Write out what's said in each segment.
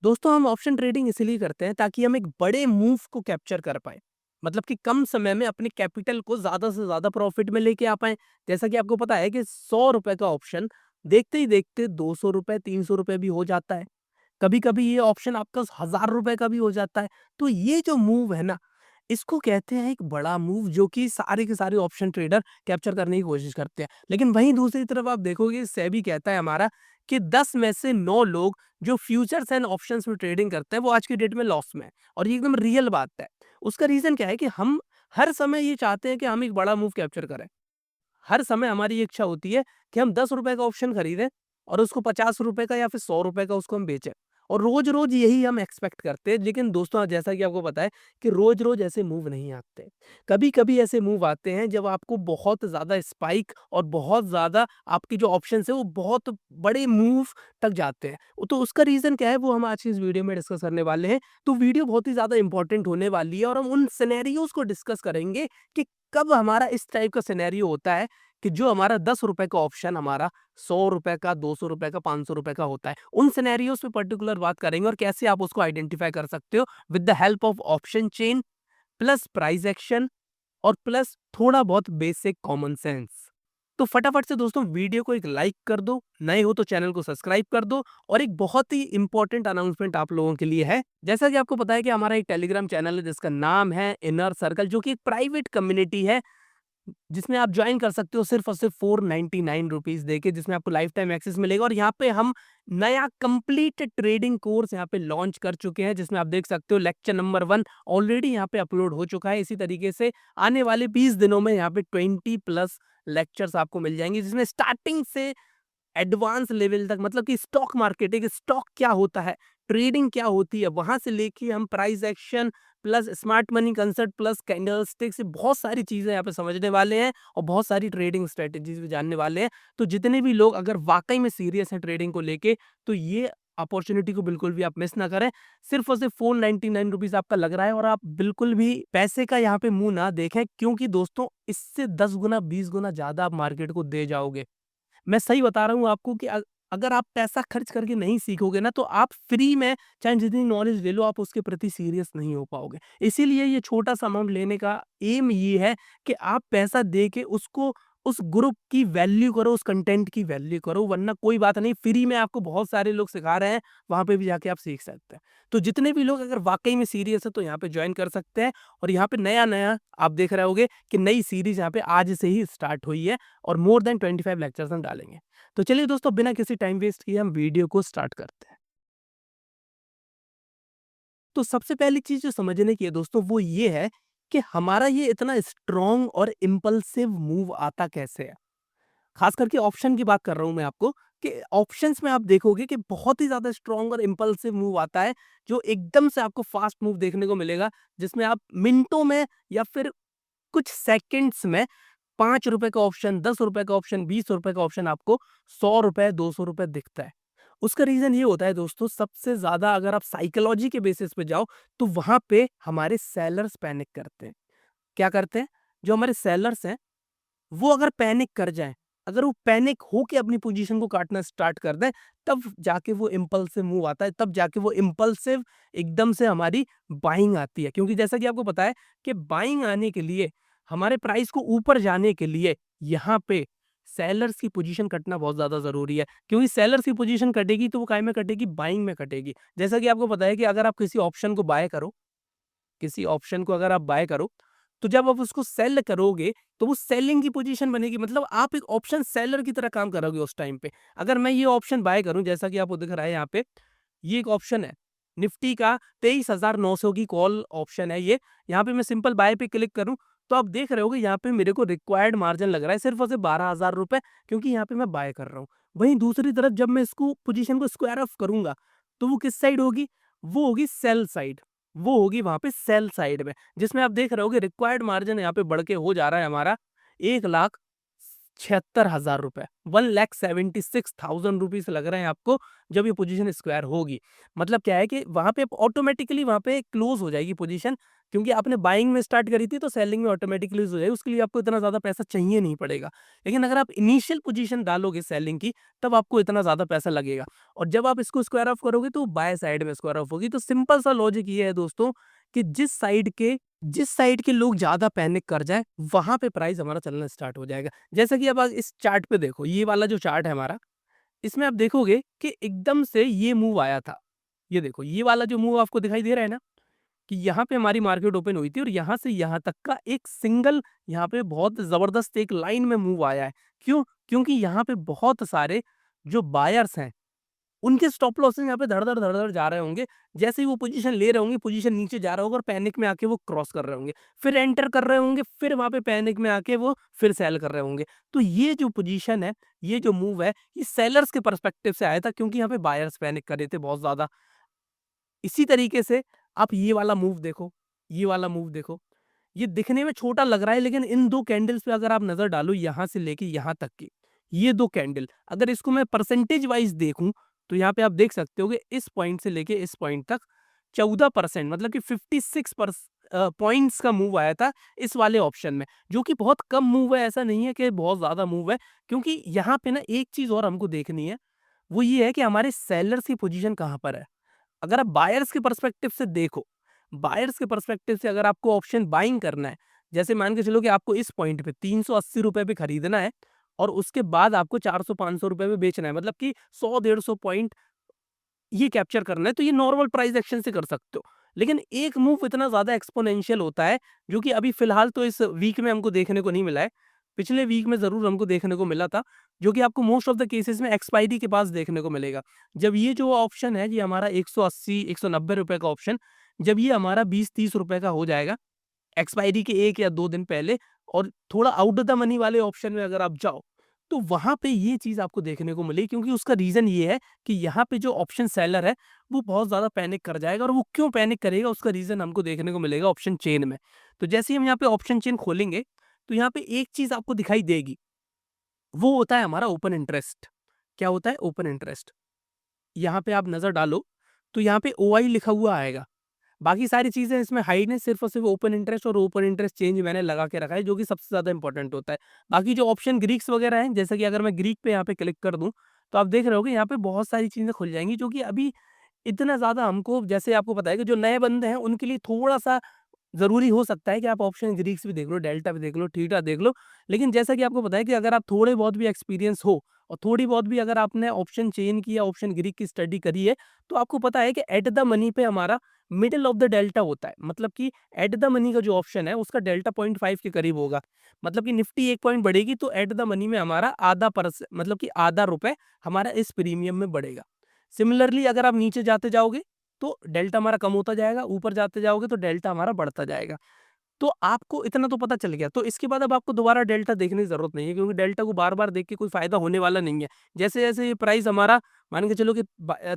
दोस्तों हम option trading इसलिए करते हैं ताकि हम एक बड़े मूव को कैप्चर कर पाए। मतलब कि कम समय में अपने कैपिटल को ज़्यादा से ज़्यादा प्रॉफिट में लेके आ पाएँ। जैसा कि आपको पता है कि ₹100 का ऑप्शन देखते ही देखते ₹200 ₹300 भी हो जाता है। कभी-कभी ये ऑप्शन आपका ₹1000 का भी हो जाता है। तो ये जो मूव है ना, इसको कहते हैं एक बड़ा मूव जो कि सारे के सारे ऑप्शन ट्रेडर कैप्चर करने की कोशिश करते हैं। लेकिन वहीं दूसरी तरफ आप देखोगे सेबी कहता है हमारा कि 10 में से 9 लोग जो फ्यूचर्स एंड ऑप्शंस में ट्रेडिंग करते हैं वो आज की डेट में लॉस में है और ये एकदम रियल बात है। उसका रीज़न क्या है कि हम हर समय ये चाहते हैं कि हम एक बड़ा मूव कैप्चर करें। हर समय हमारी ये इच्छा होती है कि हम ₹10 का ऑप्शन खरीदें और उसको ₹50 का या फिर ₹100 का उसको हम बेचें और रोज़-रोज़ यही हम एक्सपेक्ट करते हैं। लेकिन दोस्तों जैसा कि आपको पता है कि रोज़-रोज़ ऐसे मूव नहीं आते। कभी-कभी ऐसे मूव आते हैं जब आपको बहुत ज़्यादा स्पाइक और बहुत ज़्यादा आपके जो ऑप्शंस हैं वो बहुत बड़े मूव तक जाते हैं। तो उसका रीज़न क्या है वो हम आज की इस वीडियो में डिस्कस करने वाले हैं। तो वीडियो बहुत ही ज़्यादा इम्पोर्टेंट होने वाली है और हम उन सिनेरियोज़ को डिस्कस करेंगे कि कब हमारा इस टाइप का सिनेरियो होता है कि जो हमारा ₹10 का ऑप्शन हमारा ₹100 का, ₹200 का, ₹500 का होता है। उन सिनेरियोज़ पे पर्टिकुलर बात करेंगे और कैसे आप उसको आइडेंटिफ़ाई कर सकते हो with the help of option chain plus price action और प्लस थोड़ा बहुत बेसिक कॉमन सेंस। तो फटाफट से दोस्तों वीडियो को एक लाइक कर दो, नए हो तो चैनल को सब्सक्राइब कर दो और एक बहुत ही इंपॉर्टेंट अनाउंसमेंट आप लोगों के लिए है। जैसा कि आपको पता है कि हमारा एक टेलीग्राम चैनल है जिसका नाम है इनर सर्कल जो कि एक प्राइवेट कम्युनिटी है जिसमें आप जॉइन कर सकते हो सिर्फ़ और सिर्फ़ ₹499 देके जिसमें आपको लाइफ़ टाइम एक्सेस मिलेगा और यहाँ पे हम नया कंप्लीट ट्रेडिंग कोर्स यहाँ पे लॉन्च कर चुके हैं जिसमें आप देख सकते हो लेक्चर नंबर 1 ऑलरेडी यहाँ पे अपलोड हो चुका है। इसी तरीके से आने वाले 20 दिनों में यहाँ पे 20 प्लस लेक्चर्स आपको मिल जाएँगे जिसमें स्टार्टिंग से एडवांस लेवल तक मतलब कि स्टॉक मार्केट एक स्टॉक क्या होता है, ट्रेडिंग क्या होती है, वहाँ से लेके हम price action plus smart money concept plus candlestick से बहुत सारी चीज़ें यहाँ पे समझने वाले हैं और बहुत सारी ट्रेडिंग स्ट्रैटेजीज़ भी जानने वाले हैं। तो जितने भी लोग अगर वाक़ई में सीरियस हैं ट्रेडिंग को लेके, तो ये अपॉर्च्युनिटी को बिल्कुल भी आप मिस ना करें। सिर्फ़ और सिर्फ़ ₹499 आपका लग रहा है और आप बिल्कुल भी पैसे का यहाँ पे मुँह ना देखें क्योंकि दोस्तों इससे 10 गुना, 20 गुना ज़्यादा आप मार्केट को दे जाओगे। मैं सही बता रहा हूँ आपको कि अगर आप पैसा खर्च करके नहीं सीखोगे ना तो आप फ्री में चाहे जितनी नॉलेज ले लो आप उसके प्रति सीरियस नहीं हो पाओगे। इसीलिए ये छोटा-सा अमाउंट लेने का एम ये है कि आप पैसा दे के उसको उस ग्रुप की वैल्यू करो, उस कंटेंट की वैल्यू करो वरना कोई बात नहीं फ्री में आपको बहुत सारे लोग सिखा रहे हैं, वहाँ पे भी जाके आप सीख सकते हैं। तो जितने भी लोग अगर वाक़ई में सीरियस हैं तो यहाँ पे जॉइन कर सकते हैं और यहाँ पे नया-नया आप देख रहे होंगे कि नई सीरीज़ यहाँ पे आज से ही स्टार्ट हुई है और मोर देन 25 लेक्चर्स हम डालेंगे। तो चलिए दोस्तों बिना किसी टाइम वेस्ट किए हम वीडियो को स्टार्ट करते हैं। तो सबसे पहली चीज़ जो समझने की है दोस्तों वो ये है कि हमारा ये इतना स्ट्रॉन्ग और इम्पल्सिव मूव आता कैसे है? खास करके ऑप्शन की बात कर रहा हूँ मैं आपको कि ऑप्शंस में आप देखोगे कि बहुत ही ज़्यादा स्ट्रॉन्ग और इम्पल्सिव मूव आता है, जो एकदम से आपको फास्ट मूव देखने को मिलेगा, जिसमें आप मिनटों में या फिर कुछ सेकंड्स में ₹5 का ऑप्शन, ₹10 का ऑप्शन, ₹20 का ऑप्शन आपको ₹100, ₹200 दिखता है। उसका रीज़न ये होता है दोस्तों सबसे ज़्यादा अगर आप साइकोलॉजी के बेसिस पे जाओ, तो वहाँ पे हमारे सेलर्स पैनिक करते हैं। क्या करते हैं? जो हमारे सेलर्स हैं, वो अगर पैनिक कर जाएँ, अगर वो पैनिक होके अपनी पोज़ीशन को काटना स्टार्ट कर दें, तब जाके वो इम्पल्सिव मूव आता है, तब जाके वो इम्पल्सिव एकदम से हमारी बाइंग आती है। क्योंकि जैसा कि आपको पता है कि बाइंग आने के लिए, हमारे प्राइस को ऊपर जाने के लिए, यहाँ पे सेलर्स की पोज़ीशन कटना बहुत ज़्यादा ज़रूरी है। क्योंकि सेलर्स की पोज़ीशन कटेगी तो वो काहे में कटेगी? बाइंग में कटेगी। जैसा कि आपको पता है कि अगर आप किसी ऑप्शन को बाय करो किसी ऑप्शन को अगर आप बाय करो, तो जब आप उसको सेल करोगे, तो वो सेलिंग की पोज़ीशन बनेगी मतलब आप एक ऑप्शन सेलर की तरह काम करोगे उस टाइम पे। अगर मैं ये ऑप्शन बाय करूँ जैसा कि आपको दिख रहा है यहाँ पे, ये एक ऑप्शन है, निफ्टी का 23,900 की कॉल ऑप्शन है ये। यहाँ पे मैं सिंपल बाय पे क्लिक करूँ, तो आप देख रहे होगे यहाँ पे मेरे को रिक्वायर्ड मार्जिन लग रहा है सिर्फ़ और सिर्फ़ ₹12,000 क्योंकि यहाँ पे मैं बाय कर रहा हूँ। वहीं दूसरी तरफ जब मैं इसको पोज़ीशन को स्क्वायर ऑफ करूँगा, तो वो किस साइड होगी? वो होगी सेल साइड। वो होगी वहाँ पे सेल साइड में, जिसमें आप देख रहे होगे रिक्वायर्ड मार्जिन यहाँ पे बढ़ के हो जा रहा है हमारा 1,76,000 1,76,000 लग रहे हैं आपको जब ये पोजीशन स्क्वायर होगी। मतलब क्या है कि वहाँ पे ऑटोमेटिकली वहाँ पे क्लोज़ हो जाएगी पोजीशन क्योंकि आपने बाइंग में स्टार्ट करी थी तो सेलिंग में ऑटोमेटिकली हो जाएगी, उसके लिए आपको इतना ज़्यादा पैसा चाहिए नहीं पड़ेगा। लेकिन अगर आप इनिशियल पोजीशन डालोगे सेलिंग की, तब आपको इतना ज़्यादा पैसा लगेगा और जब आप इसको स्क्वायर ऑफ करोगे तो बाय साइड में स्क्वायर ऑफ होगी। तो सिंपल सा लॉजिक ये है दोस्तों कि जिस साइड के लोग ज़्यादा पैनिक कर जाएँ, वहाँ पे प्राइस हमारा चलना स्टार्ट हो जाएगा। जैसा कि अब आप इस चार्ट पे देखो, ये वाला जो चार्ट है हमारा, इसमें आप देखोगे कि एकदम से ये मूव आया था। ये देखो, ये वाला जो मूव आपको दिखाई दे रहा है ना, कि यहाँ पे हमारी मार्केट ओपन हुई थी और यहाँ से यहाँ तक का एक सिंगल यहाँ पे बहुत ज़बरदस्त एक लाइन में मूव आया है। क्यों? क्योंकि यहाँ पे बहुत सारे जो बायर्स हैं, उनके स्टॉप लॉसेस यहाँ पे धड़-धड़, धड़-धड़ जा रहे होंगे। जैसे ही वो पोज़ीशन ले रहे होंगे, पोज़ीशन नीचे जा रहा होगा और पैनिक में आके वो क्रॉस कर रहे होंगे। फिर एंटर कर रहे होंगे, फिर वहाँ पे पैनिक में आके वो फिर सेल कर रहे होंगे। तो ये जो पोज़ीशन है, ये जो मूव है, ये सेलर्स के पर्सपेक्टिव से आया था क्योंकि यहाँ पे बायर्स पैनिक कर रहे थे बहुत ज़्यादा। इसी तरीके से आप ये वाला मूव देखो, ये वाला मूव देखो। ये दिखने में छोटा लग रहा है लेकिन इन 2 कैंडल्स पे अगर आप नज़र डालो यहाँ से लेके यहाँ तक की, ये 2 कैंडल अगर इसको मैं परसेंटेज वाइज़ देखूँ, तो यहाँ पे आप देख सकते हो कि इस पॉइंट से लेके इस पॉइंट तक 14% मतलब कि 56 पॉइंट्स का मूव आया था इस वाले ऑप्शन में, जो कि बहुत कम मूव है, ऐसा नहीं है कि बहुत ज़्यादा मूव है। क्योंकि यहाँ पे ना एक चीज़ और हमको देखनी है, वो ये है कि हमारे सेलर्स की पोज़ीशन कहाँ पर है। अगर आप बायर्स के पर्सपेक्टिव से देखो, बायर्स के पर्सपेक्टिव से अगर आपको ऑप्शन बाइंग करना है, जैसे मान के चलो कि आपको इस पॉइंट पे ₹380 पे खरीदना है और उसके बाद आपको ₹400-500 पे बेचना है, मतलब कि 100-150 पॉइंट ये कैप्चर करना है, तो ये नॉर्मल प्राइस एक्शन से कर सकते हो। लेकिन एक मूव इतना ज़्यादा एक्स्पोनेंशियल होता है, जो कि अभी फ़िलहाल तो इस वीक में हमको देखने को नहीं मिला है। पिछले वीक में ज़रूर हमको देखने को मिला था, जो कि आपको मोस्ट ऑफ द केसेज़ में एक्सपायरी के पास देखने को मिलेगा। जब ये जो ऑप्शन है, ये हमारा ₹180-190 का ऑप्शन, जब ये हमारा ₹20-30 का हो जाएगा, एक्सपायरी के 1 या 2 दिन पहले और थोड़ा आउट ऑफ द मनी वाले ऑप्शन में अगर आप जाओ, तो वहाँ पे ये चीज़ आपको देखने को मिली क्योंकि उसका रीज़न ये है कि यहाँ पे जो ऑप्शन सेलर है, वो बहुत ज़्यादा पैनिक कर जाएगा और वो क्यों पैनिक करेगा उसका रीज़न हमको देखने को मिलेगा ऑप्शन चेन में। तो जैसे ही हम यहाँ पे ऑप्शन चेन खोलेंगे, तो यहाँ पे एक चीज़ आपको दिखाई देगी, वो होता है हमारा ओपन इंटरेस्ट। क्या होता है? Open interest. यहाँ पे आप नज़र डालो, तो यहाँ पे ओआई लिखा हुआ आएगा। बाकी सारी चीज़ें इसमें हाइड हैं, सिर्फ़ और सिर्फ़ ओपन इंटरेस्ट और ओपन इंटरेस्ट चेंज मैंने लगा के रखा है, जो कि सबसे ज़्यादा इम्पोर्टेंट होता है। बाकी जो ऑप्शन ग्रीक्स वगैरह हैं, जैसे कि अगर मैं ग्रीक पे यहाँ पे क्लिक कर दूँ, तो आप देख रहे होगे यहाँ पे बहुत सारी चीज़ें खुल जाएँगी, जो कि अभी इतना ज़्यादा हमको जैसे आपको पता है कि जो नए बंदे हैं, उनके लिए थोड़ा-सा ज़रूरी हो सकता है कि आप ऑप्शन ग्रीक्स भी देख लो, डेल्टा भी देख लो, थीटा देख लो। लेकिन जैसा कि आपको पता है कि अगर आप थोड़े बहुत भी एक्सपीरियंस हो और थोड़ी बहुत भी अगर आपने ऑप्शन चेन की या ऑप्शन ग्रीक की स्टडी करी है, तो आपको पता है कि एट द मनी पे हमारा मिडल ऑफ द डेल्टा होता है। मतलब कि एट द मनी का जो ऑप्शन है, उसका डेल्टा 0.5 के करीब होगा। मतलब कि निफ्टी 1 पॉइंट बढ़ेगी तो एट द मनी में हमारा आधा मतलब कि आधा रुपए हमारा इस प्रीमियम में बढ़ेगा। सिमिलरली अगर आप नीचे जाते जाओगे तो डेल्टा हमारा कम होता जाएगा, ऊपर जाते जाओगे तो डेल्टा हमारा बढ़ता जाएगा। तो आपको इतना तो पता चल गया, तो इसके बाद अब आपको दोबारा डेल्टा देखने की ज़रूरत नहीं है क्योंकि डेल्टा को बार-बार देख के कोई फ़ायदा होने वाला नहीं है। जैसे-जैसे ये प्राइस हमारा मान के चलो कि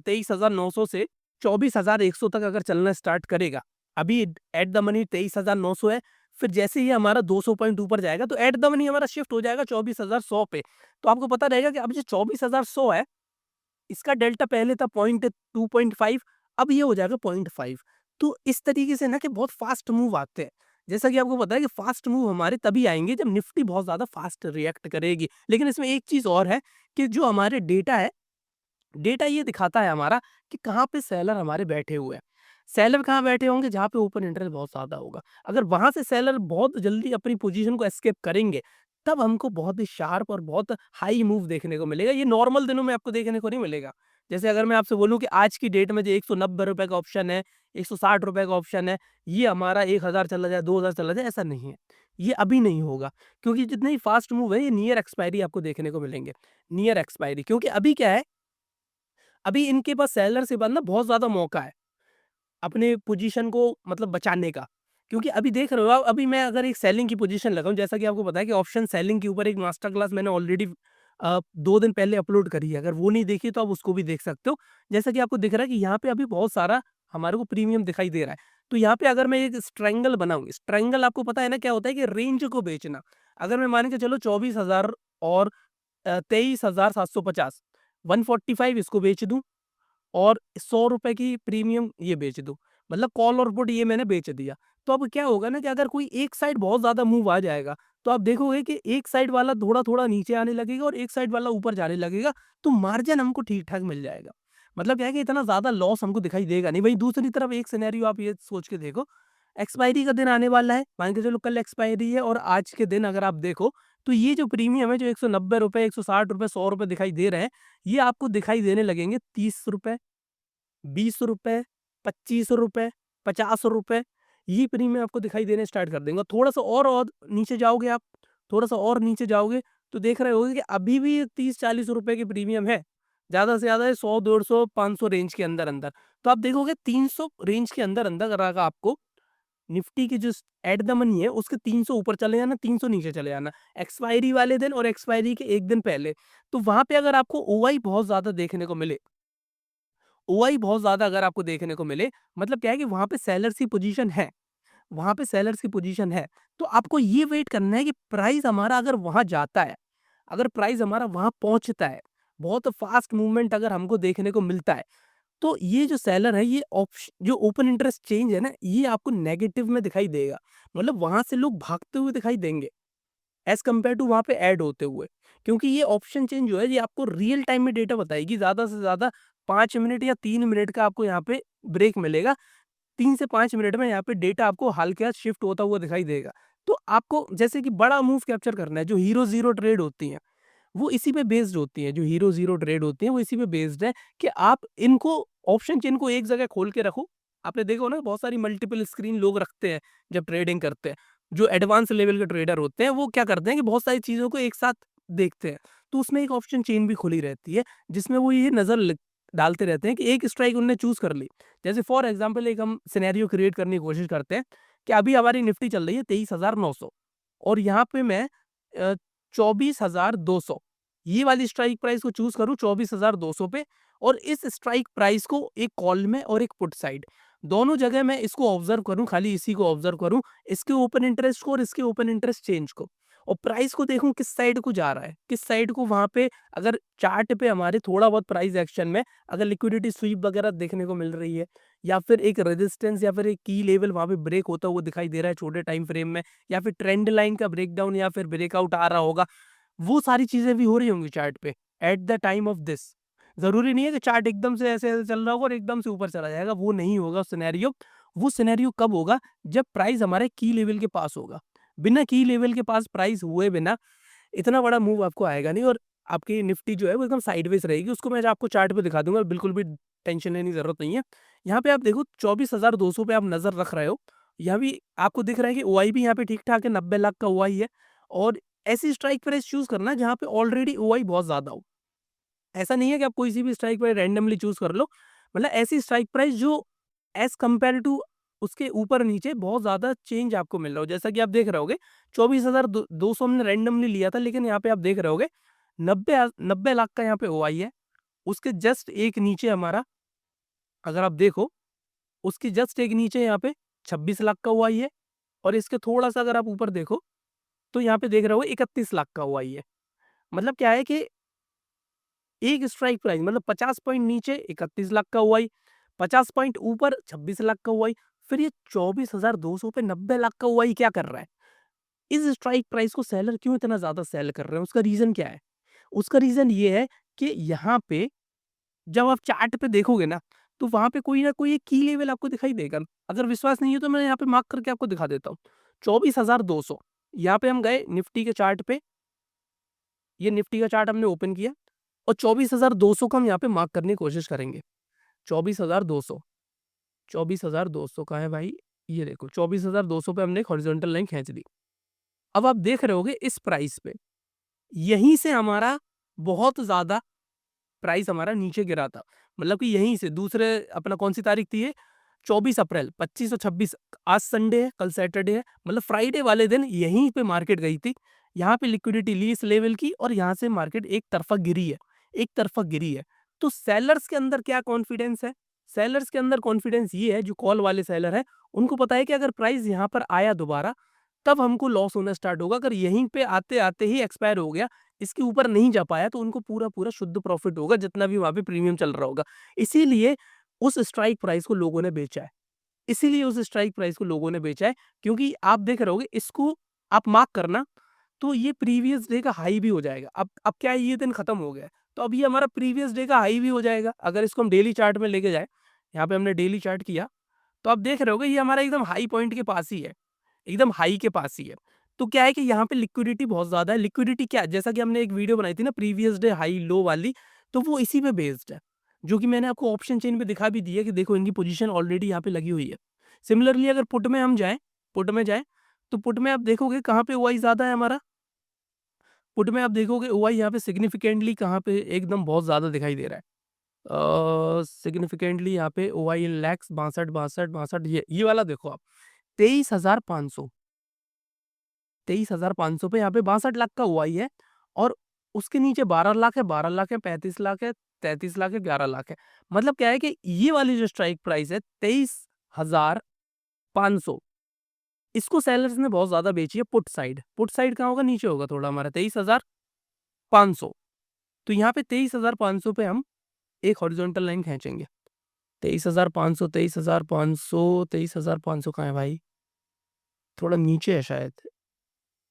23,900 से 24,100 तक अगर चलना स्टार्ट करेगा, अभी एट द मनी 23,900 है, फिर जैसे ही हमारा 200 पॉइंट ऊपर जाएगा तो एट द मनी हमारा शिफ्ट हो जाएगा 24,100 पे। तो आपको पता रहेगा कि अब जो 24,100 है, इसका डेल्टा पहले था 2.5 अब ये हो जाएगा 0.5। तो इस तरीके से ना कि बहुत फास्ट मूव आते हैं। जैसा कि आपको पता है कि फास्ट मूव हमारे तभी आएँगे जब निफ्टी बहुत ज़्यादा फास्ट रिएक्ट करेगी। लेकिन इसमें एक चीज़ और है कि जो हमारे डेटा है, डेटा ये दिखाता है हमारा कि कहाँ पे सेलर हमारे बैठे हुए हैं। सेलर कहाँ बैठे होंगे? जहाँ पे ओपन इंटरेस्ट बहुत ज़्यादा होगा। अगर वहाँ से सेलर बहुत जल्दी अपनी पोज़ीशन को एस्केप करेंगे, तब हमको बहुत ही शार्प और बहुत हाई मूव देखने को मिलेगा। ये नॉर्मल दिनों में आपको देखने को नहीं मिलेगा। जैसे अगर मैं आपसे बोलूँ कि आज की डेट में जो ₹190 का ऑप्शन है, ₹160 का ऑप्शन है, ये हमारा 1000 चला जाए, 2000 चला जाए, ऐसा नहीं है। ये अभी नहीं होगा क्योंकि जितने ही फास्ट मूव है, ये नियर एक्सपायरी आपको देखने को मिलेंगे। नियर एक्सपायरी क्योंकि अभी क्या है, अभी इनके पास सेलर के बाद ना बहुत ज़्यादा मौका है, अपने पोजीशन को मतलब बचाने का। क्योंकि अभी देख रहे हो आप, अभी मैं अगर एक सेलिंग की पोजीशन लगाऊँ, जैसा कि आपको पता है कि ऑप्शन सेलिंग के ऊपर एक मास्टर क्लास मैंने ऑलरेडी 2 दिन पहले अपलोड करी है। अगर वो नहीं देखी तो आप उसको भी देख सकते हो। जैसा कि आपको दिख रहा है कि यहाँ पे अभी बहुत सारा हमारे को प्रीमियम दिखाई दे रहा है। तो यहाँ पे अगर मैं एक ट्रायंगल बनाऊँ, इस ट्रायंगल आपको पता है ना क्या होता है कि रेंज को बेचना। अगर मैं मान के चलो 24,000 और 23,750 145 इसको बेच दूँ और ₹100 की प्रीमियम ये बेच दूँ। मतलब कॉल और पुट ये मैंने बेच दिया। तो अब क्या होगा ना कि अगर कोई एक साइड बहुत ज़्यादा मूव आ जाएगा, तो आप देखोगे कि एक साइड वाला थोड़ा-थोड़ा नीचे आने लगेगा और एक साइड वाला ऊपर जाने लगेगा, तो मार्जिन हमको ठीक-ठाक मिल जाएगा। मतलब क्या है कि इतना ज़्यादा लॉस हमको दिखाई देगा नहीं। वहीं दूसरी तरफ एक सिनेरियो आप ये सोच के देखो, एक्सपायरी का दिन आने वाला है, मान के चलो कल एक्सपायरी है और आज के दिन अगर आप देखो, तो ये जो प्रीमियम है जो ₹190, ₹160, ₹100 दिखाई दे रहे हैं, ये आपको दिखाई देने लगेंगे ₹30, ₹20, ₹25, ₹50, ये प्रीमियम आपको दिखाई देने स्टार्ट कर देंगे। थोड़ा-सा और नीचे जाओगे आप, थोड़ा-सा और नीचे जाओगे, तो देख रहे होगे कि अभी भी ₹30-40 की प्रीमियम है। ज़्यादा से ज़्यादा 100, 150, 500 रेंज के अंदर-अंदर। तो आप देखोगे 300 रेंज के अंदर-अंदर अगर आपको निफ्टी की जो एट द मनी है उसके 300 ऊपर चले जाना, 300 नीचे चले जाना। एक्सपायरी वाले दिन और एक्सपायरी के 1 दिन पहले। तो वहाँ पे अगर आपको ओआई बहुत ज़्यादा देखने को मिले, ओआई बहुत ज़्यादा अगर आपको देखने को मिले, मतलब क्या है कि वहाँ पे सेलर्स की पोज़ीशन है। वहाँ पे सेलर्स की पोज़ीशन है। तो आपको ये वेट करना है कि प्राइस हमारा अगर वहाँ जाता है, अगर प्राइस हमारा वहाँ पहुँचता है, बहुत फ़ास्ट मूवमेंट अगर हमको देखने को मिलता है, तो ये जो सेलर है ये जो ओपन इंटरेस्ट चेंज है ना, ये आपको नेगेटिव में दिखाई देगा। मतलब वहाँ से लोग भागते हुए दिखाई देंगे, एज़ कम्पेयर टू वहाँ पे ऐड होते हुए। क्योंकि ये ऑप्शन चेंज जो है ये आपको रियल टाइम में डेटा बताएगी, ज़्यादा से ज़्यादा 5 मिनट या 3 मिनट का आपको यहाँ पे ब्रेक मिलेगा। 3 से 5 मिनट में यहाँ पे डेटा आपको हल्का शिफ्ट होता हुआ दिखाई देगा। तो आपको जैसे कि बड़ा मूव कैप्चर करना है, जो हीरो ज़ीरो ट्रेड होती हैं, वो इसी पे बेस्ड होती हैं। जो हीरो ज़ीरो ट्रेड होती हैं, वो इसी पे बेस्ड है कि आप इनको ऑप्शन चेन को एक जगह खोल के रखो। आपने देखा होगा ना बहुत सारी मल्टीपल स्क्रीन लोग रखते हैं जब ट्रेडिंग करते हैं। जो एडवांस लेवल के ट्रेडर होते हैं, वो क्या करते हैं कि बहुत सारी चीज़ों को एक साथ देखते हैं। तो उसमें एक ऑप्शन चेन भी खुली रहती है, जिसमें वो ये नज़र डालते रहते हैं कि एक स्ट्राइक उन्होंने चूज़ कर ली। जैसे फॉर एग्ज़ाम्पल एक हम सिनेरियो क्रिएट करने की कोशिश करते हैं कि अभी हमारी निफ्टी चल रही है 23,900 और यहाँ पे मैं 24,200 ये वाली स्ट्राइक प्राइस को चूज़ करूँ 24,200 पे और इस स्ट्राइक प्राइस को एक कॉल में और एक पुट साइड, दोनों जगह मैं इसको ऑब्ज़र्व करूँ, खाली इसी को ऑब्ज़र्व करूँ, इसके ओपन इंटरेस्ट को और इसके ओपन इंटरेस्ट चेंज को और प्राइस को देखूँ किस साइड को जा रहा है, किस साइड को वहाँ पे अगर चार्ट पे हमारे थोड़ा बहुत प्राइस एक्शन में अगर लिक्विडिटी स्वीप वगैरह देखने को मिल रही है या फिर एक रेजिस्टेंस या फिर एक की लेवल वहाँ पे ब्रेक होता हुआ दिखाई दे रहा है छोटे टाइम फ्रेम में या फिर ट्रेंड लाइन का ब्रेकडाउन या फिर ब्रेकआउट आ रहा होगा, वो सारी चीज़ें भी हो रही होंगी चार्ट पे at the time of this. ज़रूरी नहीं है कि चार्ट एकदम से ऐसे-ऐसे चल रहा होगा और एकदम से ऊपर चला जाएगा, वो नहीं होगा सिनेरियो। वो सिनेरियो कब होगा? जब प्राइस हमारे की लेवल के पास होगा। बिना की लेवल के पास प्राइस हुए बिना इतना बड़ा मूव आपको आएगा नहीं और आपकी निफ्टी जो है वो एकदम साइडवेज़ रहेगी। उसको मैं आपको चार्ट पे दिखा दूँगा, बिल्कुल भी टेंशन लेने की ज़रूरत नहीं है। यहाँ पे आप देखो 24,200 पे आप नज़र रख रहे हो। यहाँ भी आपको दिख रहा है कि ओआई भी यहाँ पे ठीक-ठाक है, 90 लाख का ओआई है और ऐसी स्ट्राइक प्राइस चूज़ करना है जहाँ पे ऑलरेडी ओआई बहुत ज़्यादा हो। ऐसा नहीं है कि आप कोई सी भी स्ट्राइक प्राइस रैंडमली चूज़ कर लो। मतलब ऐसी स्ट्राइक प्राइस जो एज़ कम्पेयर टू उसके ऊपर-नीचे बहुत ज़्यादा चेंज आपको मिल रहा हो। जैसा कि आप देख रहे होगे 24,200 हमने रैंडमली लिया था लेकिन यहाँ पे आप देख रहे होगे 90 लाख का यहाँ पे ओआई है। उसके जस्ट एक नीचे हमारा अगर आप देखो, उसके जस्ट एक नीचे यहाँ पे 26 लाख का ओआई है और इसके थोड़ा-सा अगर आप ऊपर देखो, तो यहाँ पे देख रहे होगे 31 लाख का ओआई है। मतलब क्या है कि एक स्ट्राइक प्राइस मतलब 50 पॉइंट नीचे 31 लाख का ओआई, 50 पॉइंट ऊपर 26 लाख का ओआई, फिर ये 24,200 पे 90 लाख का ओआई क्या कर रहा है? इस स्ट्राइक प्राइस को सेलर क्यों इतना ज़्यादा सेल कर रहे हैं? उसका रीज़न क्या है? उसका रीज़न ये है कि यहाँ पे जब आप चार्ट पे देखोगे ना, तो वहाँ पे कोई ना कोई एक की लेवल आपको दिखाई देगा। अगर विश्वास नहीं है तो मैं यहाँ पे मार्क करके आपको दिखा देता हूँ। 24,200 यहाँ पे हम गए निफ्टी के चार्ट पे, ये निफ्टी का चार्ट हमने ओपन किया और 24,200 को हम यहाँ पे मार्क करने की कोशिश करेंगे। 24,200 24,200 कहाँ है भाई? ये देखो 24,200 पे हमने एक हॉरिज़ॉन्टल लाइन खींच दी। अब आप देख रहे होगे इस प्राइस पे, यहीं से हमारा बहुत ज़्यादा प्राइस हमारा नीचे गिरा था। मतलब कि यहीं से दूसरे अपना कौन-सी तारीख थी ये? 24 अप्रैल, 25 और 26 आज संडे है, कल सैटरडे है। मतलब फ्राइडे वाले दिन यहीं पे मार्केट गई थी। यहाँ पे लिक्विडिटी ली इस लेवल की और यहाँ से मार्केट एक तरफ़ा गिरी है, एक तरफ़ा गिरी है। तो सेलर्स के अंदर क्या कॉन्फिडेंस है? सेलर्स के अंदर कॉन्फिडेंस ये है जो कॉल वाले सेलर हैं, उनको पता है कि अगर प्राइस यहाँ पर आया दोबारा, तब हमको लॉस होना स्टार्ट होगा। अगर यहीं पे आते-आते ही एक्सपायर हो गया, इसके ऊपर नहीं जा पाया तो उनको पूरा-पूरा शुद्ध प्रॉफ़िट होगा जितना भी वहाँ पे प्रीमियम चल रहा होगा। इसीलिए उस स्ट्राइक प्राइस को लोगों ने बेचा है। इसीलिए उस स्ट्राइक प्राइस को लोगों ने बेचा है, क्योंकि आप देख रहे होगे इसको आप मार्क करना, तो ये प्रीवियस डे का हाई भी हो जाएगा। अब क्या है, ये दिन खत्म हो गया है, तो अब ये हमारा प्रीवियस डे का हाई भी हो जाएगा। अगर इसको हम डेली चार्ट में लेके जाएँ, यहाँ पे हमने डेली चार्ट किया, तो आप देख रहे होगे ये हमारा एकदम हाई पॉइंट के पास ही है, एकदम हाई के पास ही है। तो क्या है कि यहाँ पे लिक्विडिटी बहुत ज़्यादा है। लिक्विडिटी क्या है, जैसा कि हमने एक वीडियो बनाई थी ना प्रीवियस डे हाई लो वाली, तो वो इसी पे बेस्ड है, जो कि मैंने आपको ऑप्शन चेन पे दिखा भी दी है कि देखो इनकी पोजीशन ऑलरेडी यहाँ पे लगी हुई है। सिमिलरली अगर पुट में हम जाएँ, पुट में जाएँ, तो पुट में आप देखोगे कहाँ पे ओआई ज़्यादा है हमारा, पुट में आप देखोगे ओआई यहाँ पे सिग्निफिकेंटली कहाँ पे एकदम बहुत ज़्यादा दिखाई दे रहा है। सिग्निफिकेंटली यहाँ पे ओआई इन लैक्स 62 ये वाला देखो आप 23,500 23,500 पे यहाँ पे 62 लाख का ओआई है, और उसके नीचे 12 लाख है, 12 लाख है, 35 लाख है, 33 लाख है, 11 लाख है। मतलब क्या है कि ये वाली जो स्ट्राइक प्राइस है 23,500, इसको सेलर्स ने बहुत ज्यादा बेची है पुट साइड। पुट साइड कहाँ होगा, नीचे होगा थोड़ा हमारा 23,500। तो यहाँ पे 23,500 पे हम एक हॉरिजॉन्टल लाइन खींचेंगे। 23,500, 23,500, 23,500 कहाँ है भाई, थोड़ा नीचे है शायद,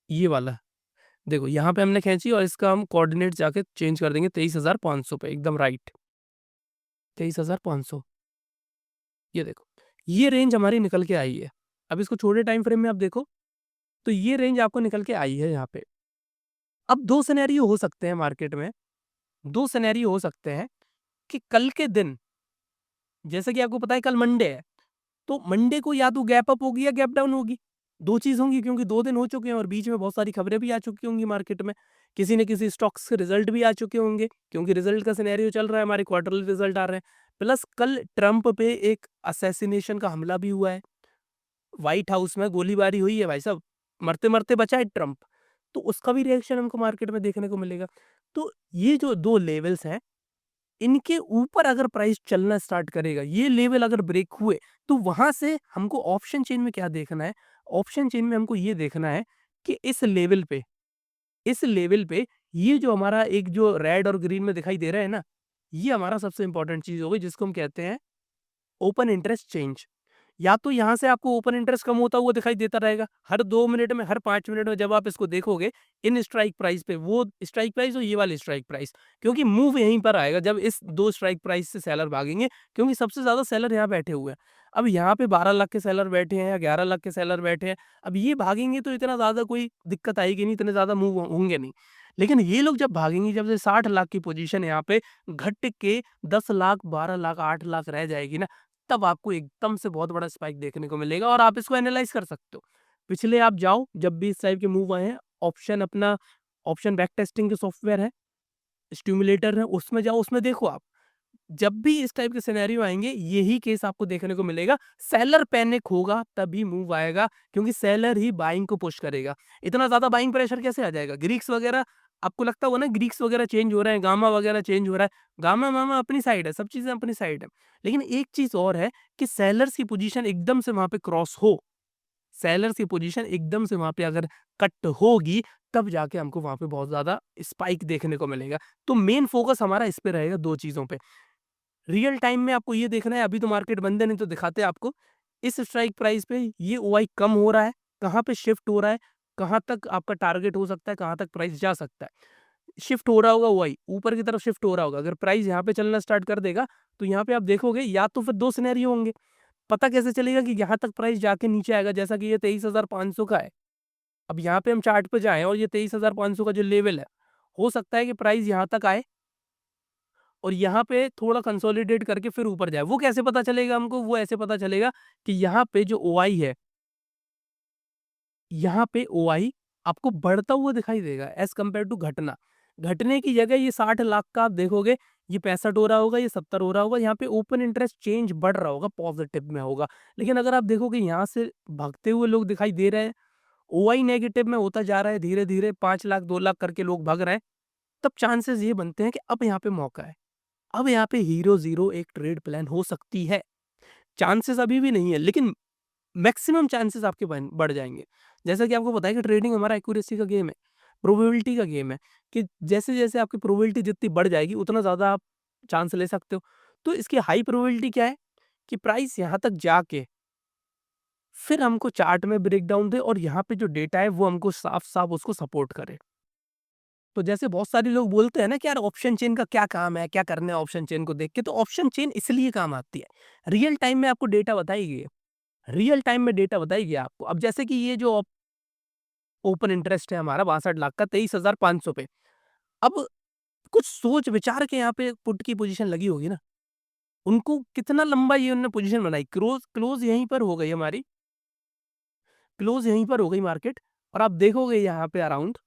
ये वाला। देखो यहाँ पे हमने खींची और इसका हम कोऑर्डिनेट जाके चेंज कर देंगे 23,500 पे, एकदम राइट 23,500। ये देखो ये रेंज हमारी निकल के आई है। अब इसको छोटे टाइम फ्रेम में आप देखो, तो ये रेंज आपको निकल के आई है यहाँ पे। अब दो सिनेरियो हो सकते हैं मार्केट में, दो सिनेरियो हो सकते हैं कि कल के दिन, जैसे कि आपको पता है कल मंडे है, तो मंडे को या तो गैप अप होगी या गैप डाउन होगी, दो चीज होंगी, क्योंकि 2 दिन हो चुके हैं और बीच में बहुत सारी खबरें भी आ चुकी होंगी मार्केट में। किसी न किसी स्टॉक्स के रिजल्ट भी आ चुके होंगे, क्योंकि रिजल्ट का सिनेरियो चल रहा है, हमारे क्वार्टरली रिजल्ट आ रहे हैं। प्लस कल ट्रंप पे एक असैसिनेशन का हमला भी हुआ है, व्हाइट हाउस में गोलीबारी हुई है भाई साहब, मरते मरते बचा है ट्रंप, तो उसका भी रिएक्शन हमको मार्केट में देखने को मिलेगा। तो ये जो दो लेवल्स हैं, इनके ऊपर अगर प्राइस चलना स्टार्ट करेगा, ये लेवल अगर ब्रेक हुए, तो वहां से हमको ऑप्शन चेन में क्या देखना है, ऑप्शन चेन में हमको ये देखना है कि इस लेवल पे ये जो हमारा एक जो रेड और ग्रीन में दिखाई दे रहा है ना, ये हमारा सबसे इंपॉर्टेंट चीज होगी, जिसको हम कहते हैं ओपन इंटरेस्ट चेंज। या तो यहाँ से आपको ओपन इंटरेस्ट कम होता हुआ दिखाई देता रहेगा हर 2 मिनट में, हर 5 मिनट में, जब आप इसको देखोगे इन स्ट्राइक प्राइस पे, वो स्ट्राइक प्राइस और ये वाली स्ट्राइक प्राइस, क्योंकि मूव यहीं पर आएगा जब इस दो स्ट्राइक प्राइस से सेलर भागेंगे, क्योंकि सबसे ज्यादा सेलर यहाँ बैठे हुए हैं। अब यहाँ पे 12 लाख के सेलर बैठे हैं या 11 लाख के सेलर बैठे हैं, अब ये भागेंगे तो इतना ज्यादा कोई दिक्कत आएगी नहीं, इतने ज्यादा मूव होंगे नहीं। लेकिन ये लोग जब भागेंगे, जब से 60 लाख की पोजीशन यहाँ पे घट के 10 लाख, 12 लाख, 8 लाख रह जाएगी ना, तब आपको एकदम से बहुत बड़ा स्पाइक देखने को मिलेगा, और आप इसको एनालाइज कर सकते हो। पिछले आप जाओ, जब भी इस टाइप के मूव आए हैं, ऑप्शन अपना ऑप्शन बैक टेस्टिंग के सॉफ्टवेयर है, स्टिमुलेटर है, उसमें जाओ, उसमें देखो आप, जब भी इस टाइप के सिनेरियो आएंगे, यही केस आपको देखने को मिलेगा। सेलर पैनिक होगा तभी मूव आएगा, क्योंकि सेलर ही बाइंग को पुश करेगा। इतना ज्यादा बाइंग प्रेशर कैसे आ जाएगा, ग्रीक्स वगैरह, आपको लगता होगा ना ग्रीक्स वगैरह चेंज हो रहे हैं, गामा वगैरह चेंज हो रहा है, गामा मामा अपनी साइड है, सब चीजें अपनी साइड है। लेकिन एक चीज और है कि सेलर्स की पोजीशन एकदम से वहां पे क्रॉस हो, सेलर्स की पोजीशन एकदम से वहां पे अगर कट होगी, तब जाके हमको वहां पे बहुत ज्यादा स्पाइक देखने को मिलेगा। तो मेन फोकस हमारा इस पे रहेगा, दो चीजों पे। रियल टाइम में आपको ये देखना है, अभी तो मार्केट बंद है, नहीं तो दिखाते हैं आपको इस स्ट्राइक प्राइस पे ये ओआई कम हो रहा है, कहाँ पे शिफ्ट हो रहा है, कहाँ तक आपका टारगेट हो सकता है, कहाँ तक प्राइस जा सकता है। शिफ्ट हो रहा होगा ओआई ऊपर की तरफ, शिफ्ट हो रहा होगा, अगर प्राइस यहाँ पे चलना स्टार्ट कर देगा, तो यहाँ पे आप देखोगे या तो फिर दो सिनेरियो होंगे। पता कैसे चलेगा कि यहाँ तक प्राइस जाके नीचे आएगा, जैसा कि ये 23,500 का है। अब यहाँ पे हम चार्ट पे जाएं और ये 23,500 का जो लेवल है, हो सकता है कि प्राइस यहाँ तक आए और यहाँ पे थोड़ा कंसोलिडेट करके फिर ऊपर जाए। वो कैसे पता चलेगा हमको? वो ऐसे पता चलेगा कि यहाँ पे जो ओआई है, यहाँ पे ओआई आपको बढ़ता हुआ दिखाई देगा एज़ कम्पेयर टू घटना। घटने की जगह ये 60 लाख का आप देखोगे, ये 65 हो रहा होगा, ये 70 हो रहा होगा, यहाँ पे ओपन इंटरेस्ट चेंज बढ़ रहा होगा, पॉजिटिव में होगा। लेकिन अगर आप देखोगे यहाँ से भागते हुए लोग दिखाई दे रहे हैं, ओआई नेगेटिव में होता जा रहा है, धीरे-धीरे 5 लाख, 2 लाख करके लोग भाग रहे हैं, तब चांसेस ये बनते हैं कि अब यहाँ पे मौका है। अब यहाँ पे हीरो ज़ीरो एक ट्रेड प्लान हो सकती है। चांसेस अभी भी नहीं है, लेकिन मैक्सिमम चांसेस आपके बढ़ जाएँगे। जैसा कि आपको पता है कि ट्रेडिंग हमारा एक्यूरेसी का गेम है, प्रोबेबिलिटी का गेम है, कि जैसे-जैसे आपकी प्रोबेबिलिटी जितनी बढ़ जाएगी, उतना ज़्यादा आप चांस ले सकते हो। तो इसकी हाई प्रोबेबिलिटी क्या है कि प्राइस यहाँ तक जाके फिर हमको चार्ट में ब्रेकडाउन दे और यहाँ पे जो डेटा है वो हमको साफ-साफ उसको सपोर्ट करे। तो जैसे बहुत सारे लोग बोलते हैं ना कि यार ऑप्शन चेन का क्या काम है, क्या करना है ऑप्शन चेन को देख के, तो ऑप्शन चेन इसलिए काम आती है। रियल टाइम में आपको डेटा बताएगी, रियल टाइम में डेटा बताएगी आपको। अब जैसे कि ये जो ओपन इंटरेस्ट है हमारा 62 लाख का 23,500 पे। अब कुछ सोच विचार के यहाँ पे पुट की पोज़ीशन लगी होगी ना, उनको कितना लंबा ये उन्होंने पोज़ीशन बनाई, क्लोज़ यहीं पर हो गई हमारी, क्लोज़ यहीं पर हो गई मार्केट और आप देखोगे यहाँ पे अराउंड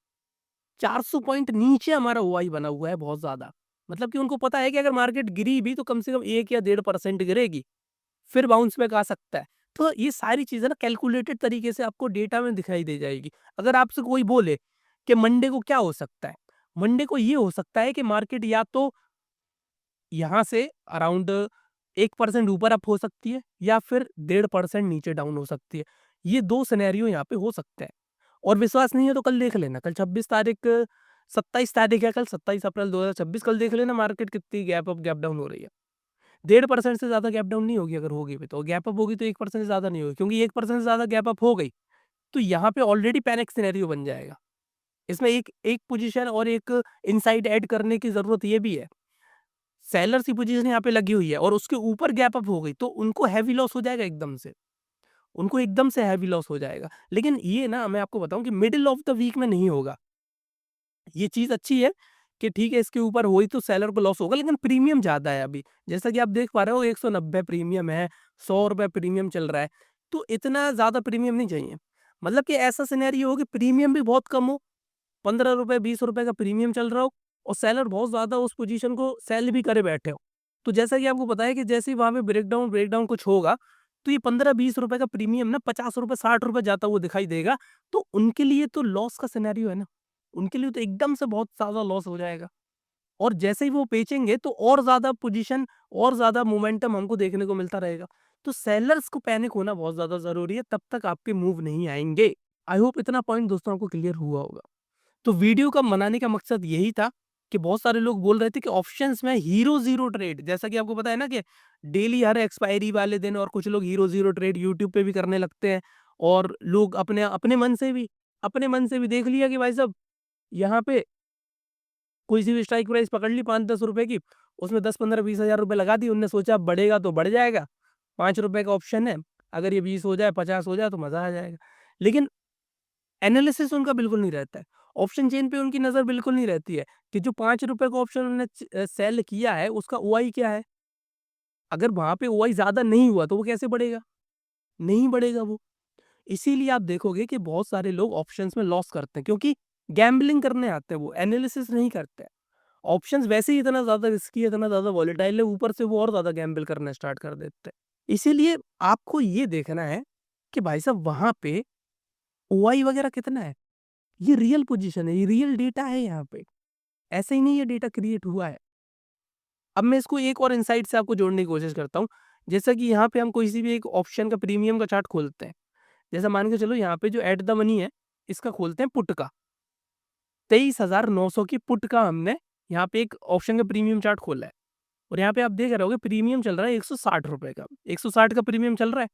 400 पॉइंट नीचे हमारा ओआई बना हुआ है बहुत ज़्यादा। मतलब कि उनको पता है कि अगर मार्केट गिरी भी तो कम से कम 1 या 1.5% गिरेगी, फिर बाउंस बैक आ सकता है। तो ये सारी चीज़ें ना कैलकुलेटेड तरीके से आपको डेटा में दिखाई दे जाएगी। अगर आपसे कोई बोले कि मंडे को क्या हो सकता है? मंडे को ये हो सकता है कि मार्केट या तो यहाँ से अराउंड 1% ऊपर अप हो सकती है या फिर 1.5% नीचे डाउन हो सकती है। ये 2 सिनेरियो यहाँ पे हो सकते हैं। और विश्वास नहीं है तो कल देख लेना, कल 26 तारीख 27 तारीख है कल 27 अप्रैल 2026 कल देख लेना मार्केट कितनी गैप अप गैप डाउन हो रही है। 1.5% से ज़्यादा गैप डाउन नहीं होगी अगर होगी भी तो, गैप अप होगी तो 1% से ज़्यादा नहीं होगी क्योंकि 1% से ज़्यादा गैप अप हो गई, तो यहाँ पे ऑलरेडी पैनिक सिनेरियो बन जाएगा। इसमें एक एक पोज़ीशन और एक इनसाइड ऐड करने की ज़रूरत ये भी है। सेलर्स की पोज़ीशन यहाँ पे लगी हुई है और उसके ऊपर गैप अप हो गई, तो उनको हेवी लॉस हो जाएगा एकदम से। उनको एकदम से हेवी लॉस हो जाएगा। लेकिन ये ना मैं आपको बताऊँ कि मिडल ऑफ द वीक में नहीं होगा। ये चीज़ अच्छी है कि ठीक है इसके ऊपर हुई तो सेलर को लॉस होगा लेकिन प्रीमियम ज़्यादा है अभी। जैसा कि आप देख पा रहे हो 190 प्रीमियम है, ₹100 प्रीमियम चल रहा है। तो इतना ज़्यादा प्रीमियम नहीं चाहिए। मतलब कि ऐसा सिनेरियो हो कि प्रीमियम भी बहुत कम हो, ₹15 ₹20 का प्रीमियम चल रहा हो और सेलर बहुत ज़्यादा उस पोज़ीशन को सेल भी करे बैठे हो। तो जैसा कि आपको पता है कि जैसे ही वहाँ पे ब्रेकडाउन ब्रेकडाउन कुछ होगा, तो ये ₹15-20 का प्रीमियम ना ₹50 ₹60 जाता हुआ दिखाई देगा। तो उनके लिए तो लॉस का सिनेरियो है ना। उनके लिए तो एकदम से बहुत ज़्यादा लॉस हो जाएगा और जैसे ही वो बेचेंगे तो और ज़्यादा पोजीशन और ज़्यादा मोमेंटम हमको देखने को मिलता रहेगा। तो सेलर्स को पैनिक होना बहुत ज़्यादा ज़रूरी है, तब तक आपके मूव नहीं आएँगे। आई होप इतना पॉइंट दोस्तों आपको क्लियर हुआ होगा। तो वीडियो का बनाने का मकसद यही था कि बहुत सारे लोग बोल रहे थे कि ऑप्शंस में हीरो ज़ीरो ट्रेड जैसा कि आपको पता है ना कि डेली हर एक्सपायरी वाले दिन और कुछ लोग हीरो ज़ीरो ट्रेड यूट्यूब पे भी करने लगते हैं और लोग अपने अपने मन से भी देख लिया कि भाई साहब यहाँ पे कोई सी भी स्ट्राइक प्राइस पकड़ ली 5-10 रुपए की, उसमें 10, 15, 20 हज़ार रुपए लगा दिए। उनने सोचा अब बढ़ेगा तो बढ़ जाएगा, ₹5 का ऑप्शन है, अगर ये 20 हो जाए, 50 हो जाए तो मज़ा आ जाएगा। लेकिन एनालिसिस उनका बिल्कुल नहीं रहता है। ऑप्शन चेन पे उनकी नज़र बिल्कुल नहीं रहती है कि जो ₹5 का ऑप्शन उन्होंने सेल किया है, उसका ओआई क्या है? अगर वहाँ पे ओआई ज़्यादा नहीं हुआ तो वो कैसे बढ़ेगा? नहीं बढ़ेगा वो। इसीलिए आप देखोगे कि बहुत सारे लोग ऑप्शंस में लॉस करते हैं क्योंकि गैम्बलिंग करने आते हैं वो, एनालिसिस नहीं करते हैं। ऑप्शंस वैसे ही इतना ज़्यादा रिस्की है, इतना ज़्यादा वॉलेटाइल है, ऊपर से वो और ज़्यादा गैम्बल करना स्टार्ट कर देते हैं। इसीलिए आपको ये देखना है कि भाई साहब वहाँ पे ओआई वगैरह कितना है? ये रियल पोज़ीशन है, ये रियल डेटा है यहाँ पे। ऐसे ही नहीं ये डेटा क्रिएट हुआ है। अब मैं इसको एक और इनसाइट से आपको जोड़ने की कोशिश करता हूँ। जैसा कि यहाँ पे हम किसी भी एक ऑप्शन का प्रीमियम का चार्ट खोलते हैं। जैसा मान के चलो यहाँ पे जो एट द मनी है, इसका खोलते हैं पुट का। 23,900 की पुट का हमने यहाँ पे एक ऑप्शन का प्रीमियम चार्ट खोला है। और यहाँ पे आप देख रहे होगे प्रीमियम चल रहा है ₹160 का, 160 का प्रीमियम चल रहा है।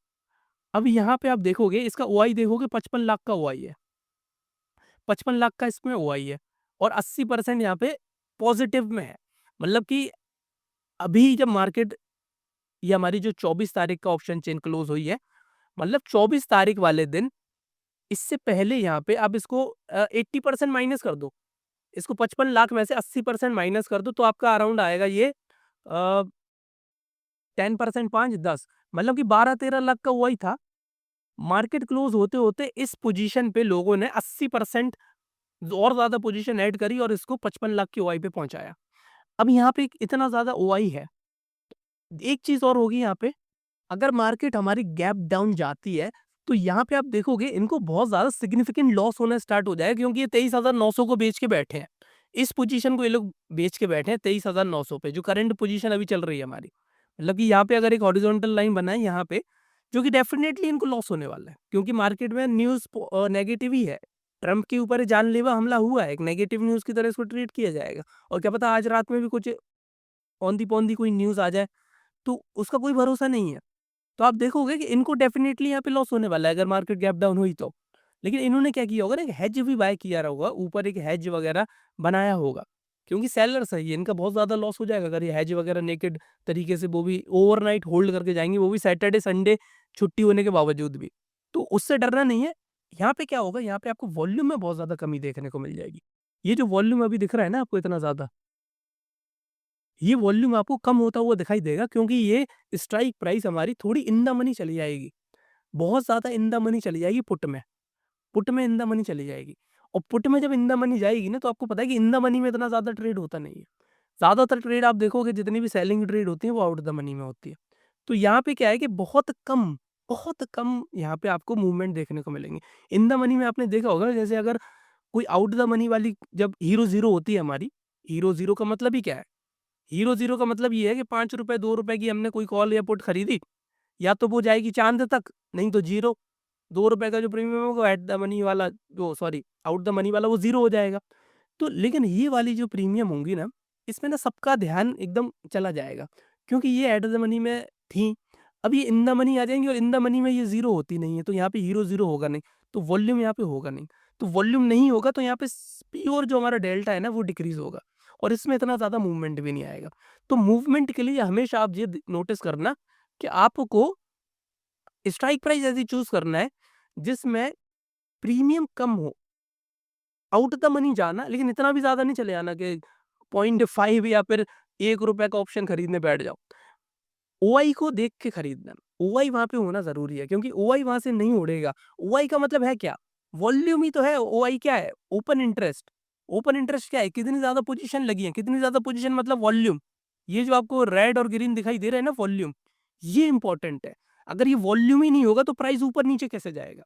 अब यहाँ पे आप देखोगे इसका ओआई देखोगे 55 लाख का ओआई है, 55 लाख का इसमें ओआई है और 80% यहाँ पे पॉजिटिव में है। मतलब कि अभी जब मार्केट ये हमारी जो 24 तारीख का ऑप्शन चेन क्लोज हुई है, मतलब 24 तारीख वाले दिन इससे पहले यहाँ पे आप इसको 80% माइनस कर दो। इसको 55 लाख में से 80% माइनस कर दो तो आपका अराउंड आएगा ये 10% 5 10 मतलब कि 12-13 लाख का वही था। मार्केट क्लोज होते-होते इस पोजीशन पे लोगों ने 80% और ज़्यादा पोजीशन ऐड करी और इसको 55 लाख की ओआई पे पहुँचाया। अब यहाँ पे इतना ज़्यादा ओआई है। एक चीज़ और होगी यहाँ पे, अगर मार्केट हमारी गैप डाउन जाती है, तो यहाँ पे आप देखोगे इनको बहुत ज़्यादा सिग्निफिकेंट लॉस होना स्टार्ट हो जाएगा क्योंकि ये 23,900 को बेच के बैठे हैं। इस पोजीशन को ये लोग बेच के बैठे हैं 23,900 पे, जो करंट पोजीशन अभी चल रही है हमारी। मतलब कि यहाँ पे अगर एक हॉरिजॉन्टल लाइन बनाए यहाँ पे, जो कि डेफिनिटली इनको लॉस होने वाला है क्योंकि मार्केट में न्यूज़ नेगेटिव ही है। ट्रंप के ऊपर जानलेवा हमला हुआ है, एक नेगेटिव न्यूज़ की तरह इसको ट्रीट किया जाएगा और क्या पता आज रात में भी कुछ औंधी-पौंधी कोई न्यूज़ आ जाए, तो उसका कोई भरोसा नहीं है। तो आप देखोगे कि इनको डेफिनिटली यहाँ पे लॉस होने वाला है अगर मार्केट गैप डाउन हुई तो। लेकिन इन्होंने क्या किया होगा ना, एक हेज भी बाय किया होगा, ऊपर एक हेज वगैरह बनाया होगा। क्योंकि सेलर्स है ये, इनका बहुत ज़्यादा लॉस हो जाएगा अगर ये हेज वगैरह नेकेड तरीके से वो भी ओवरनाइट होल्ड करके जाएँगे, वो भी सैटरडे, संडे छुट्टी होने के बावजूद भी। तो उससे डरना नहीं है। यहाँ पे क्या होगा, यहाँ पे आपको वॉल्यूम में बहुत ज़्यादा कमी देखने को मिल जाएगी। ये जो वॉल्यूम अभी दिख रहा है ना आपको इतना ज़्यादा, ये वॉल्यूम आपको कम होता हुआ दिखाई देगा क्योंकि ये स्ट्राइक प्राइस हमारी थोड़ी इन द मनी चली जाएगी। बहुत ज़्यादा इन द मनी चली जाएगी पुट में। पुट में इन द मनी चली जाएगी। और पुट में जब इन द मनी जाएगी ना, तो आपको पता है कि इन द मनी में इतना ज़्यादा ट्रेड होता नहीं है। ज़्यादातर ट्रेड आप देखोगे जितनी भी सेलिंग ट्रेड होती है वो आउट द मनी में होती है। तो यहाँ पे क्या है कि बहुत कम यहाँ पे आपको मूवमेंट देखने को मिलेंगे। इन द मनी में आपने देखा होगा जैसे अगर कोई आउट द मनी वाली जब हीरो ज़ीरो होती है हमारी, हीरो ज़ीरो का मतलब ही क्या है? हीरो ज़ीरो का मतलब ये है कि ₹5 ₹2 की हमने कोई कॉल या पुट खरीदी, या तो वो जाएगी चाँद तक, नहीं तो ज़ीरो। ₹2 का जो प्रीमियम होगा एट द मनी वाला, जो सॉरी आउट द मनी वाला, वो ज़ीरो हो जाएगा। तो लेकिन ये वाली जो प्रीमियम होंगी ना, इसमें ना सबका ध्यान एकदम चला जाएगा, क्योंकि ये एट द मनी में थी। अब ये इन द मनी आ जाएँगी और इन द मनी में ये ज़ीरो होती नहीं है, तो यहाँ पे हीरो ज़ीरो होगा नहीं, तो वॉल्यूम यहाँ पे होगा नहीं। तो वॉल्यूम नहीं होगा तो यहाँ पे प्योर जो हमारा डेल्टा है ना वो डिक्रीज़ होगा और इसमें इतना ज़्यादा मूवमेंट भी नहीं आएगा। तो मूवमेंट के लिए हमेशा आप ये नोटिस करना कि आपको स्ट्राइक प्राइस ऐसी चूज़ करना है जिसमें प्रीमियम कम हो। आउट द मनी जाना, लेकिन इतना भी ज़्यादा नहीं चले जाना कि 0.5 या फिर ₹1 का ऑप्शन खरीदने बैठ जाओ। ओआई को देख के खरीदना। ओआई वहाँ पे होना ज़रूरी है क्योंकि ओआई वहाँ से नहीं उड़ेगा। ओआई का मतलब है क्या? वॉल्यूम ही तो है। ओआई क्या है? Open interest. ओपन इंटरेस्ट क्या है? कितनी ज़्यादा पोज़ीशन लगी है, कितनी ज़्यादा पोज़ीशन मतलब वॉल्यूम। ये जो आपको रेड और ग्रीन दिखाई दे रहा है ना वॉल्यूम, ये इम्पोर्टेंट है। अगर ये वॉल्यूम ही नहीं होगा तो प्राइस ऊपर-नीचे कैसे जाएगा?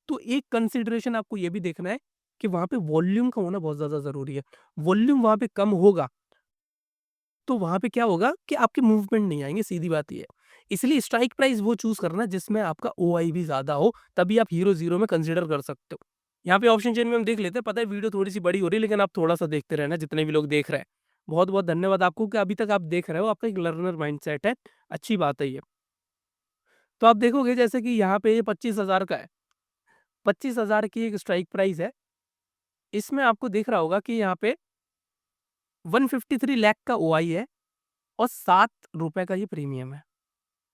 तो एक कंसिडरेशन आपको ये भी देखना है कि वहाँ पे वॉल्यूम का होना बहुत ज़्यादा ज़रूरी है। वॉल्यूम वहाँ पे कम होगा, तो वहाँ पे क्या होगा कि आपके मूवमेंट नहीं आएँगे, सीधी बात ये है। इसलिए स्ट्राइक प्राइस वो चूज़ करना जिसमें आपका ओआई भी ज़्यादा हो, तभी आप हीरो ज़ीरो में कंसिडर कर सकते हो। यहाँ पे ऑप्शन चेन में हम देख लेते हैं, पता है वीडियो थोड़ी-सी बड़ी हो रही है लेकिन आप थोड़ा-सा देखते रहना जितने भी लोग देख रहे हैं। बहुत-बहुत धन्यवाद आपको कि अभी तक आप देख रहे हो, आपका एक लर्नर माइंडसेट है, अच्छी बात है ये। तो आप देखोगे जैसे कि यहाँ पे ये 25,000 का है, 25,000 की एक स्ट्राइक प्राइस है, इसमें आपको दिख रहा होगा कि यहाँ पे 153 लाख का ओआई है और ₹7 का ये प्रीमियम है।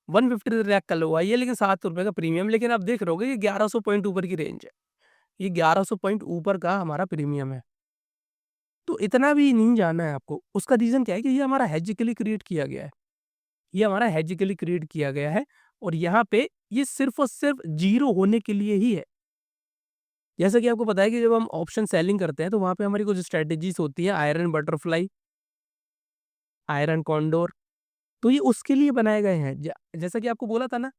153 लाख का ओआई है लेकिन ₹7 का प्रीमियम, लेकिन आप देख रहे होगे ये 1100 पॉइंट ऊपर की रेंज है। ये 1100 पॉइंट ऊपर का हमारा प्रीमियम है। तो इतना भी नहीं जाना है आपको। उसका रीज़न क्या है कि ये हमारा हेज के लिए क्रिएट किया गया है। ये हमारा हेज के लिए क्रिएट किया गया है और यहाँ पे ये सिर्फ़ और सिर्फ़ ज़ीरो होने के लिए ही है। जैसा कि आपको पता है कि जब हम ऑप्शन सेलिंग करते हैं तो वहाँ पे हमारी कुछ स्ट्रैटेजीज़ होती है, आयरन बटरफ्लाई, आयरन कॉन्डोर, तो ये उसके लिए बनाए गए हैं। जैसा कि आपको बोला था ना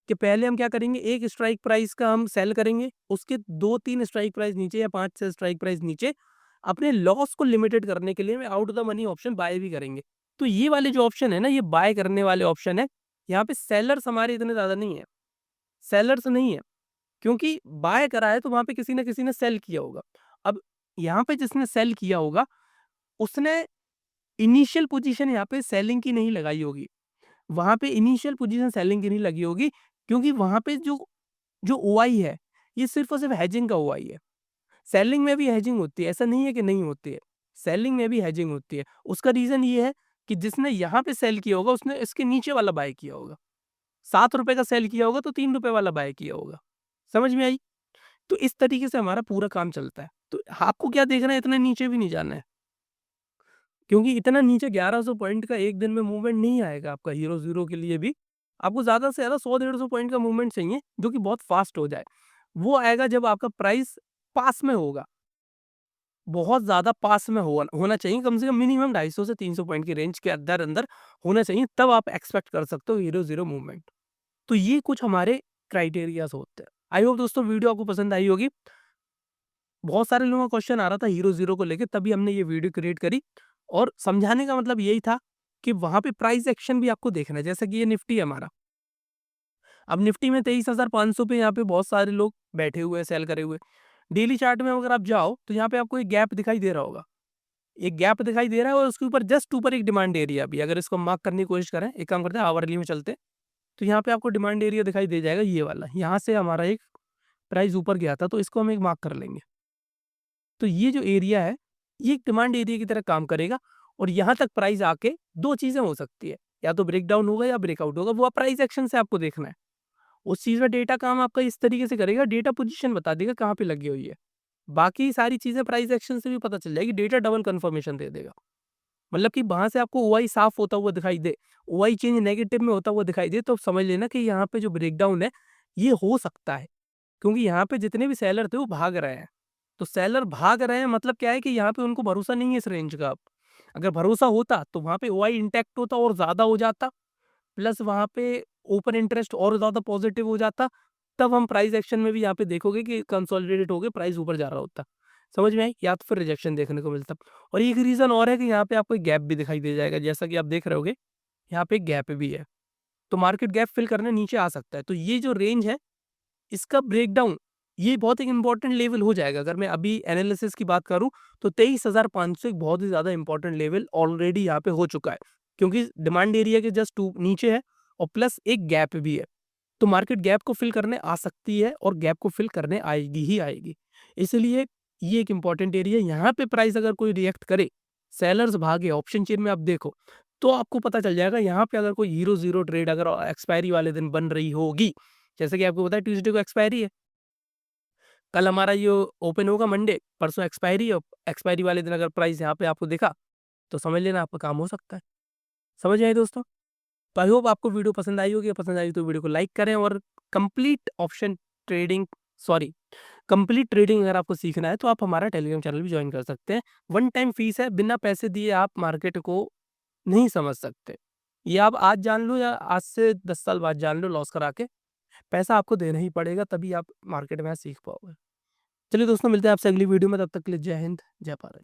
कि पहले हम क्या करेंगे, एक स्ट्राइक प्राइस का हम सेल करेंगे, उसके 2-3 स्ट्राइक प्राइस नीचे या 5-6 स्ट्राइक प्राइस नीचे अपने लॉस को लिमिटेड करने के लिए हम out the money option buy भी करेंगे। तो ये वाले जो ऑप्शन है ना, ये बाय करने वाले ऑप्शन है। यहाँ पे सेलर्स हमारे इतने ज़्यादा नहीं है, सेलर्स नहीं है, क्योंकि बाय करा है तो वहाँ पे किसी न किसी ने सेल किया होगा। अब यहाँ पे जिसने सेल किया होगा, उसने इनिशियल पोज़ीशन यहाँ पे सेलिंग की नहीं लगाई होगी। वहाँ पे इनिशियल पोज़ीशन सेलिंग की नहीं लगी होगी, क्योंकि वहाँ पे जो जो ओआई है, ये सिर्फ़ और सिर्फ़ हेजिंग का ओआई है। सेलिंग में भी हेजिंग होती है, ऐसा नहीं है कि नहीं होती है। सेलिंग में भी हेजिंग होती है। उसका रीज़न ये है कि जिसने यहाँ पे सेल किया होगा, उसने इसके नीचे वाला बाय किया होगा। ₹7 का सेल किया होगा तो ₹3 वाला बाय किया होगा। समझ में आई? तो इस तरीके से हमारा पूरा काम चलता है। तो आपको क्या देखना है, इतने नीचे भी नहीं जाना है। क्योंकि इतना नीचे 1100 पॉइंट का एक दिन में मूवमेंट नहीं आएगा आपका हीरो ज़ीरो के लिए भी। आपको ज़्यादा से ज़्यादा 100-150 पॉइंट का मूवमेंट चाहिए, जो कि बहुत फ़ास्ट हो जाए। वो आएगा जब आपका प्राइस पास में होगा। बहुत ज़्यादा पास में होना चाहिए, कम से कम मिनिमम 250 से 300 पॉइंट की रेंज के अंदर-अंदर होना चाहिए, तब आप एक्सपेक्ट कर सकते हो हीरो ज़ीरो मूवमेंट। तो ये कुछ हमारे क्राइटेरियाज़ होते हैं। आई होप दोस्तों वीडियो आपको पसंद आई होगी। बहुत सारे लोगों का क्वेश्चन आ रहा था हीरो ज़ीरो को लेके, तभी हमने ये वीडियो क्रिएट करी और समझाने का मतलब यही था कि वहाँ पे प्राइस एक्शन भी आपको देखना है। जैसे कि ये निफ्टी है हमारा। अब निफ्टी में 23,500 पे यहाँ पे बहुत सारे लोग बैठे हुए हैं, सेल करे हुए। डेली चार्ट में अगर आप जाओ तो यहाँ पे आपको एक गैप दिखाई दे रहा होगा। एक गैप दिखाई दे रहा है और उसके ऊपर जस्ट ऊपर एक डिमांड एरिया भी है। अगर इसको मार्क करने की कोशिश करें, एक काम करते हैं आवरली में चलते हैं। तो यहाँ पे आपको डिमांड एरिया दिखाई दे जाएगा ये वाला। यहाँ से हमारा एक प्राइस ऊपर गया था, तो इसको हम एक मार्क कर लेंगे। तो ये जो एरिया है, ये एक डिमांड एरिया की तरह काम करेगा और यहाँ तक प्राइस आके 2 चीज़ें हो सकती है, या तो ब्रेकडाउन होगा या ब्रेकआउट होगा, वो आप प्राइस एक्शन से आपको देखना है। उस चीज़ में डेटा काम आपका इस तरीके से करेगा, डेटा पोज़ीशन बता देगा कहाँ पे लगी हुई है। बाकी सारी चीज़ें प्राइस एक्शन से भी पता चल जाएगी, डेटा डबल कन्फर्मेशन दे देगा। मतलब कि वहाँ से आपको ओआई साफ होता हुआ दिखाई दे, ओआई चेंज नेगेटिव में होता हुआ दिखाई दे, तो समझ लेना कि यहाँ पे जो ब्रेकडाउन है, ये हो सकता है। क्योंकि यहाँ पे जितने भी सेलर थे वो भाग रहे हैं। तो सेलर भाग रहे हैं मतलब क्या है कि यहाँ पे उनको भरोसा नहीं है इस रेंज का अब। अगर भरोसा होता तो वहाँ पे ओआई इंटैक्ट होता और ज़्यादा हो जाता, प्लस वहाँ पे ओपन इंटरेस्ट और ज़्यादा पॉजिटिव हो जाता, तब हम प्राइस एक्शन में भी यहाँ पे देखोगे कि कंसोलिडेटेड होके प्राइस ऊपर जा रहा होता। समझ में आई? या तो फिर रिजेक्शन देखने को मिलता। और एक रीज़न और है कि यहाँ पे आपको एक गैप भी दिखाई दे जाएगा, जैसा कि आप देख रहे होगे, यहाँ पे एक गैप भी है। तो मार्केट गैप फिल करने नीचे आ सकता है। तो ये जो रेंज है, इसका ब्रेकडाउन, ये बहुत एक इम्पोर्टेंट लेवल हो जाएगा। अगर मैं अभी एनालिसिस की बात करूँ, तो 23,500 एक बहुत ही ज़्यादा इम्पोर्टेंट लेवल ऑलरेडी यहाँ पे हो चुका है। क्योंकि डिमांड एरिया के जस्ट नीचे है और प्लस एक गैप भी है। तो मार्केट गैप को फिल करने आ सकती है और गैप को फिल करने आएगी ही आएगी। इसलिए ये एक इम्पोर्टेंट एरिया है। यहाँ पे प्राइस अगर कोई रिएक्ट करे, सेलर्स भागे, ऑप्शन चेन में आप देखो, तो आपको पता चल जाएगा यहाँ पे अगर कोई हीरो ज़ीरो ट्रेड अगर एक्सपायरी वाले दिन बन रही होगी, जैसे कि आपको पता है ट्यूसडे को एक्सपायरी है। कल हमारा ये ओपन होगा मंडे, परसों एक्सपायरी है, एक्सपायरी वाले दिन अगर प्राइस यहाँ पे आपको दिखा, तो समझ लेना आपका काम हो सकता है। समझ में आई दोस्तों? तो आई होप आपको वीडियो पसंद आई होगी। पसंद आई तो वीडियो को लाइक करें और complete option trading sorry complete trading अगर आपको सीखना है तो आप हमारा टेलीग्राम चैनल भी ज्वाइन कर सकते हैं। वन टाइम फीस है, बिना पैसे दिए आप मार्केट को नहीं समझ सकते। ये आप आज जान लो या आज से 10 साल बाद जान लो लॉस करा के, पैसा आपको देना ही पड़ेगा तभी आप मार्केट में सीख पाओगे। चलिए दोस्तों, मिलते हैं आपसे अगली वीडियो में, तब तक के लिए जय हिंद, जय भारत।